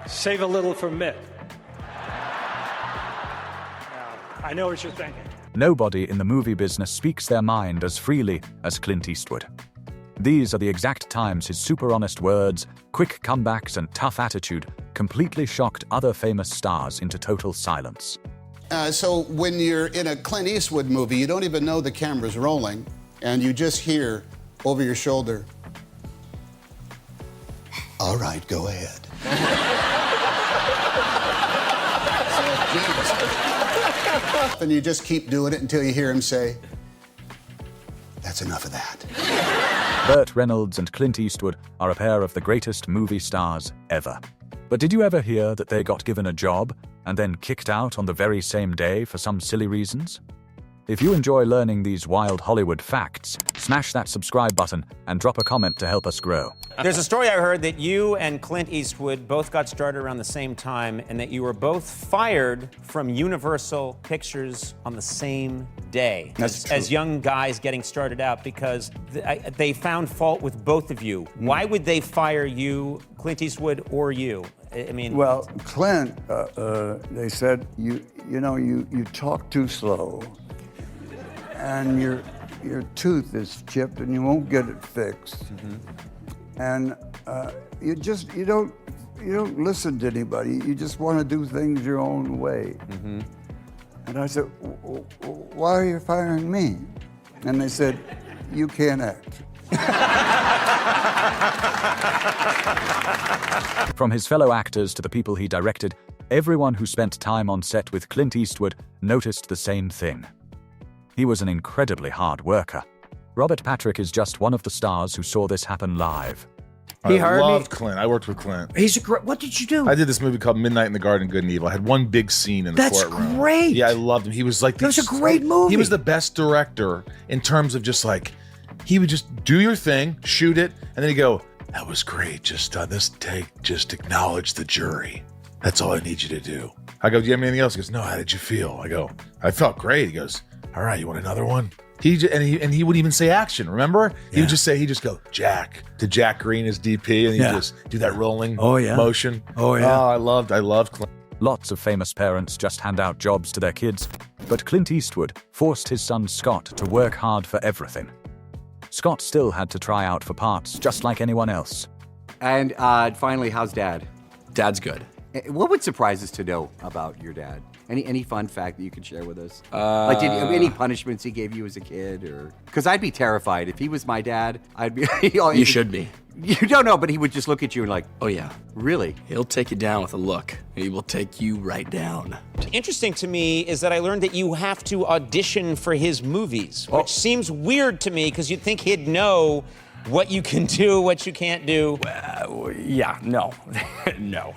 Save a little for Mitt. I know what you're thinking. Nobody in the movie business speaks their mind as freely as Clint Eastwood. These are the exact times his super honest words, quick comebacks, and tough attitude completely shocked other famous stars into total silence. So when you're in a Clint Eastwood movie, you don't even know the camera's rolling, and you just hear over your shoulder, "All right, go ahead." And you just keep doing it until you hear him say, "That's enough of that." Burt Reynolds and Clint Eastwood are a pair of the greatest movie stars ever. But did you ever hear that they got given a job and then kicked out on the very same day for some silly reasons? If you enjoy learning these wild Hollywood facts, smash that subscribe button and drop a comment to help us grow. There's a story I heard that you and Clint Eastwood both got started around the same time and that you were both fired from Universal Pictures on the same day. That's true. As young guys getting started out because they found fault with both of you. Why would they fire you, Clint Eastwood, or you? I mean, Well, Clint, they said, you talk too slow, and your tooth is chipped, and you won't get it fixed. And you don't listen to anybody. You just want to do things your own way. And I said, why are you firing me? And they said, you can't act. From his fellow actors to the people he directed, everyone who spent time on set with Clint Eastwood noticed the same thing. He was an incredibly hard worker. Robert Patrick is just one of the stars who saw this happen live. I loved Clint. I worked with Clint. He's a great. What did you do? I did this movie called Midnight in the Garden, Good and Evil. I had one big scene in the courtroom. That's great. Yeah, I loved him. He was like, that was a great movie. He was the best director in terms of just like, he would just do your thing, shoot it, and then he'd go, that was great. Just on this take, just acknowledge the jury. That's all I need you to do. I go, do you have anything else? He goes, no, how did you feel? I go, I felt great. He goes, all right, you want another one? He wouldn't even say action, remember? He would just say, he'd just go, Jack, to Jack Green as DP, and he'd just do that rolling motion. Oh, yeah. Oh, I loved Clint. Lots of famous parents just hand out jobs to their kids, but Clint Eastwood forced his son Scott to work hard for everything. Scott still had to try out for parts just like anyone else. And finally, how's Dad? Dad's good. What would surprise us to know about your dad? Any fun fact that you could share with us? Like, any punishments he gave you as a kid, or? Because I'd be terrified if he was my dad. I'd be. You should be. You don't know, but he would just look at you and like, Oh yeah. really? He'll take you down with a look. He will take you right down. interesting to me is that I learned that you have to audition for his movies, which seems weird to me because you'd think he'd know what you can do, what you can't do. Yeah, no, no.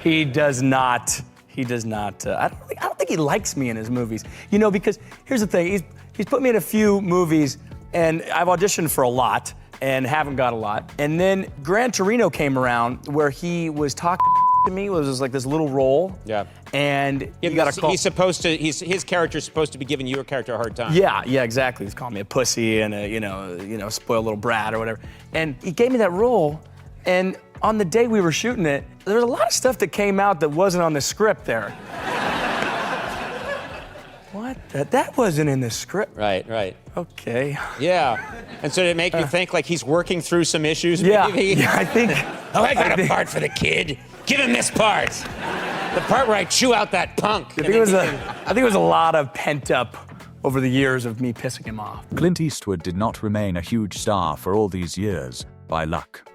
He does not. He does not. I don't think he likes me in his movies. You know, because here's the thing. He's put me in a few movies, and I've auditioned for a lot and haven't got a lot. And then Gran Torino came around where he was talking to me. It was just like this little role. Yeah. And he got a call. His character's supposed to be giving your character a hard time. Yeah, exactly. He's calling me a pussy and a spoiled little brat or whatever. And he gave me that role, and on the day we were shooting it, there was a lot of stuff that came out that wasn't on the script there. What? That wasn't in the script. Right. Okay. Yeah. And so did it make you think like he's working through some issues, Yeah, maybe? yeah, I think. Oh, I got a part for the kid. Give him this part. The part where I chew out that punk. I think it was a lot of pent up over the years of me pissing him off. Clint Eastwood did not remain a huge star for all these years by luck.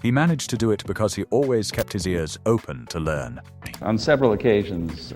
He managed to do it because he always kept his ears open to learn. On several occasions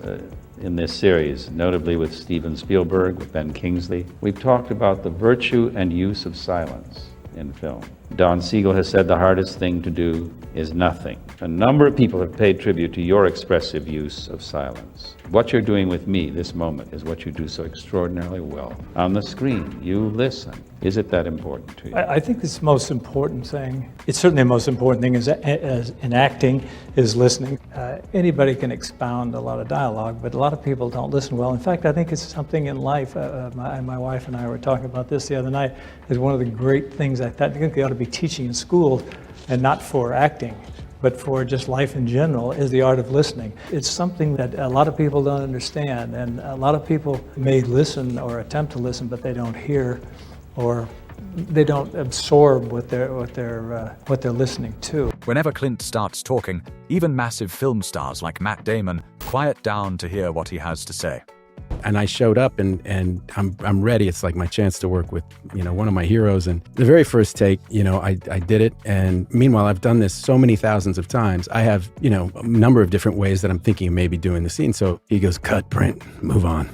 in this series, notably with Steven Spielberg, with Ben Kingsley, we've talked about the virtue and use of silence in film. Don Siegel has said the hardest thing to do is nothing. A number of people have paid tribute to your expressive use of silence. What you're doing with me this moment is what you do so extraordinarily well. On the screen, you listen. Is it that important to you? I think it's the most important thing. It's certainly the most important thing in acting is listening. Anybody can expound a lot of dialogue, but a lot of people don't listen well. In fact, I think it's something in life. My wife and I were talking about this the other night. Is one of the great things I think they ought to be teaching in schools and not for acting, but for just life in general, is the art of listening. It's something that a lot of people don't understand, and a lot of people may listen or attempt to listen, but they don't hear, or they don't absorb what they're listening to. Whenever Clint starts talking, even massive film stars like Matt Damon quiet down to hear what he has to say. And I showed up and I'm ready. It's like my chance to work with, one of my heroes. And the very first take, I did it. And meanwhile, I've done this so many thousands of times. I have, a number of different ways that I'm thinking of maybe doing the scene. So he goes, "Cut, Brent, move on."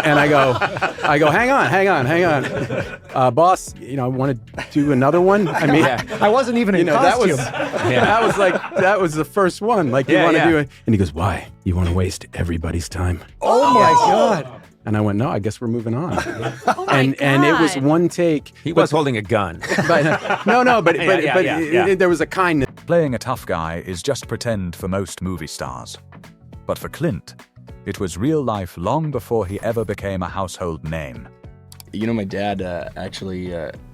And I go, hang on. Boss, I want to do another one. I mean, I wasn't even in costume. That was the first one. Like, you want to do it. And he goes, "Why? You want to waste everybody's time?" Oh my God. And I went, "No, I guess we're moving on." And it was one take. He was holding a gun. But there was a kindness. Playing a tough guy is just pretend for most movie stars. But for Clint, it was real life long before he ever became a household name. My dad actually,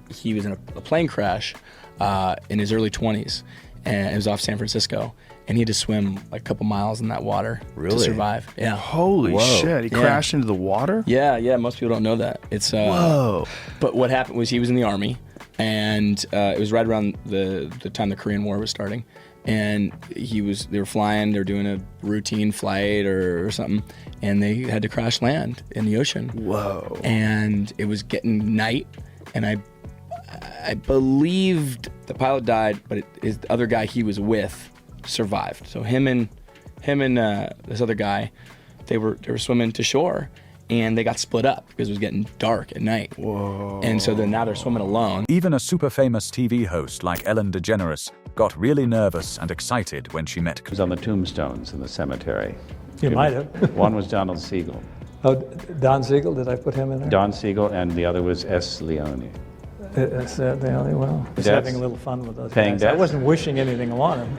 he was in a plane crash in his early 20s, and it was off San Francisco, and he had to swim like a couple miles in that water to survive. Yeah. Holy shit! He crashed into the water? Yeah. Most people don't know that. It's whoa. But what happened was he was in the Army, and it was right around the time the Korean War was starting. And they were flying, they were doing a routine flight or something, and they had to crash land in the ocean. Whoa. And it was getting night, and I believed the pilot died, but the other guy he was with survived. So him and this other guy, they were swimming to shore, and they got split up because it was getting dark at night. Whoa. And so then now they're swimming alone. Even a super famous TV host like Ellen DeGeneres got really nervous and excited when she met. It was on the tombstones in the cemetery. You might have. One was Donald Siegel. Oh, Don Siegel, did I put him in there? Don Siegel, and the other was S. Leone. That's the only, well, just having a little fun with those Paying guys. I debts? wasn't wishing anything on him.